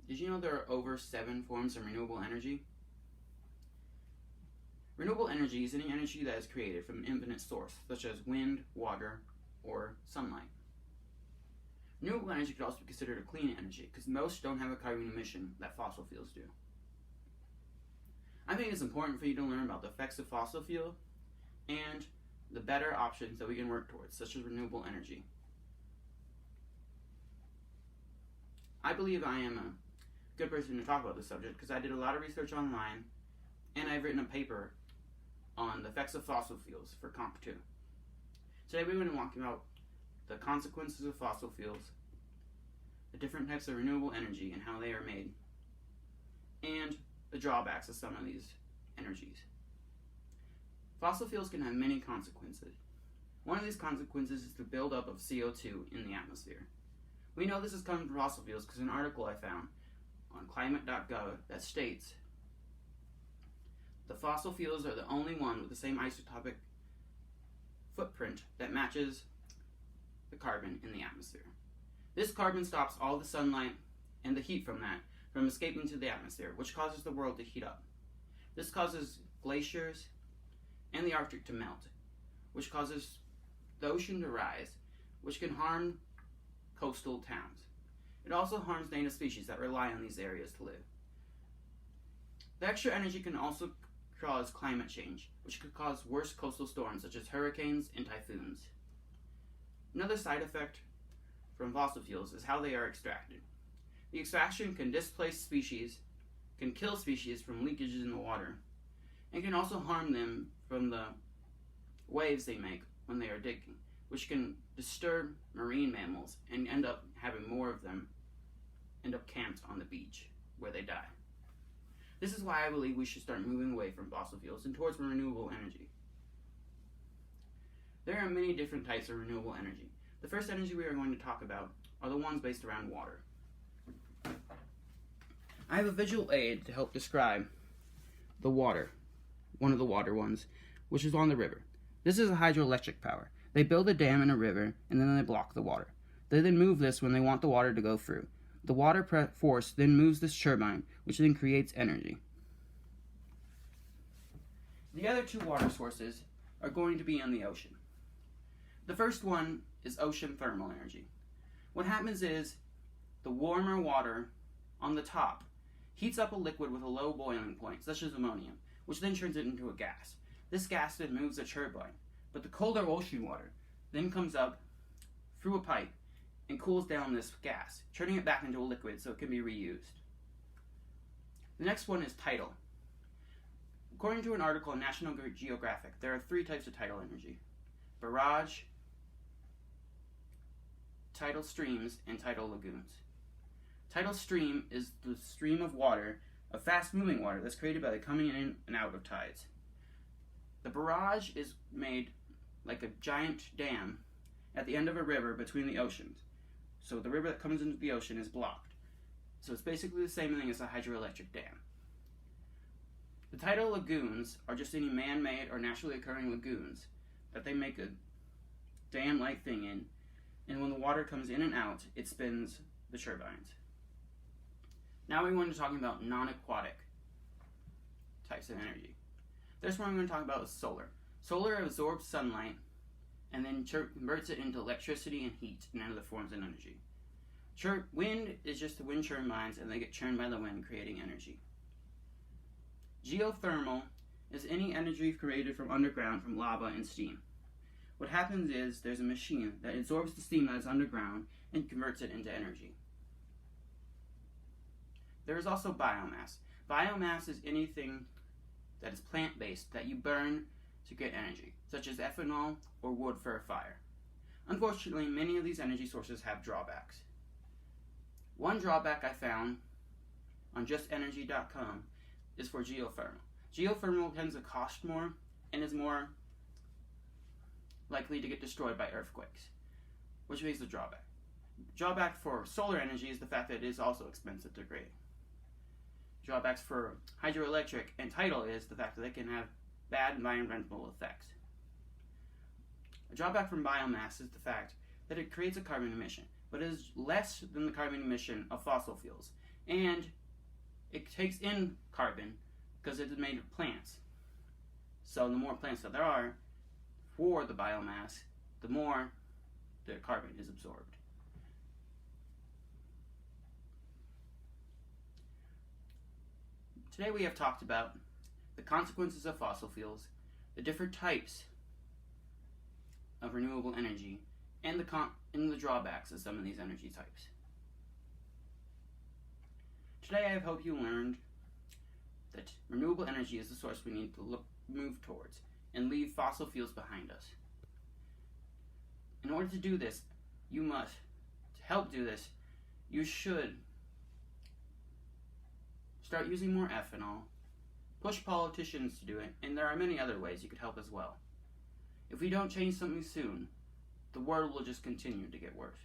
Did you know there are over 7 forms of renewable energy? Renewable energy is any energy that is created from an infinite source, such as wind, water, or sunlight. Renewable energy could also be considered a clean energy because most don't have a carbon emission that fossil fuels do. I think it's important for you to learn about the effects of fossil fuel and the better options that we can work towards, such as renewable energy. I believe I am a good person to talk about this subject because I did a lot of research online and I've written a paper on the effects of fossil fuels for Comp 2. Today we're going to talk about the consequences of fossil fuels, the different types of renewable energy and how they are made, and the drawbacks of some of these energies. Fossil fuels can have many consequences. One of these consequences is the buildup of CO2 in the atmosphere. We know this is coming from fossil fuels because an article I found on climate.gov that states the fossil fuels are the only one with the same isotopic footprint that matches the carbon in the atmosphere. This carbon stops all the sunlight and the heat from that from escaping to the atmosphere, which causes the world to heat up. This causes glaciers and the Arctic to melt, which causes the ocean to rise, which can harm coastal towns. It also harms native species that rely on these areas to live. The extra energy can also cause climate change, which could cause worse coastal storms such as hurricanes and typhoons. Another side effect from fossil fuels is how they are extracted. The extraction can displace species, can kill species from leakages in the water, and can also harm them from the waves they make when they are digging, which can disturb marine mammals and end up having more of them end up camped on the beach where they die. This is why I believe we should start moving away from fossil fuels and towards renewable energy. There are many different types of renewable energy. The first energy we are going to talk about are the ones based around water. I have a visual aid to help describe the water, one of the water ones, which is on the river. This is a hydroelectric power. They build a dam in a river and then they block the water. They then move this when they want the water to go through. The water force then moves this turbine, which then creates energy. The other two water sources are going to be in the ocean. The first one is ocean thermal energy. What happens is the warmer water on the top heats up a liquid with a low boiling point, such as ammonia, which then turns it into a gas. This gas then moves a turbine, but the colder ocean water then comes up through a pipe and cools down this gas, turning it back into a liquid so it can be reused. The next one is tidal. According to an article in National Geographic, there are 3 types of tidal energy: barrage, tidal streams, and tidal lagoons. Tidal stream is the stream of water, of fast-moving water that's created by the coming in and out of tides. The barrage is made like a giant dam at the end of a river between the oceans. So the river that comes into the ocean is blocked. So it's basically the same thing as a hydroelectric dam. The tidal lagoons are just any man-made or naturally occurring lagoons that they make a dam-like thing in, and when the water comes in and out, it spins the turbines. Now we're going to talk about non-aquatic types of energy. This one I'm going to talk about is solar. Solar absorbs sunlight and then converts it into electricity and heat and other forms of energy. Wind is just the wind turbines, and they get churned by the wind, creating energy. Geothermal is any energy created from underground from lava and steam. What happens is there's a machine that absorbs the steam that is underground and converts it into energy. There is also biomass. Biomass is anything that is plant-based that you burn to get energy, such as ethanol or wood for a fire. Unfortunately, many of these energy sources have drawbacks. One drawback I found on justenergy.com is for geothermal. Geothermal tends to cost more and is more likely to get destroyed by earthquakes, which makes a drawback. Drawback for solar energy is the fact that it is also expensive to create. Drawbacks for hydroelectric and tidal is the fact that they can have bad environmental effects. A drawback from biomass is the fact that it creates a carbon emission, but it is less than the carbon emission of fossil fuels. and it takes in carbon because it is made of plants. So the more plants that there are for the biomass, the more the carbon is absorbed. Today we have talked about the consequences of fossil fuels, the different types of renewable energy, and the drawbacks of some of these energy types. Today I hope you learned that renewable energy is the source we need to move towards and leave fossil fuels behind us. In order to do this, to help do this, you should start using more ethanol, push politicians to do it, and there are many other ways you could help as well. If we don't change something soon, the world will just continue to get worse.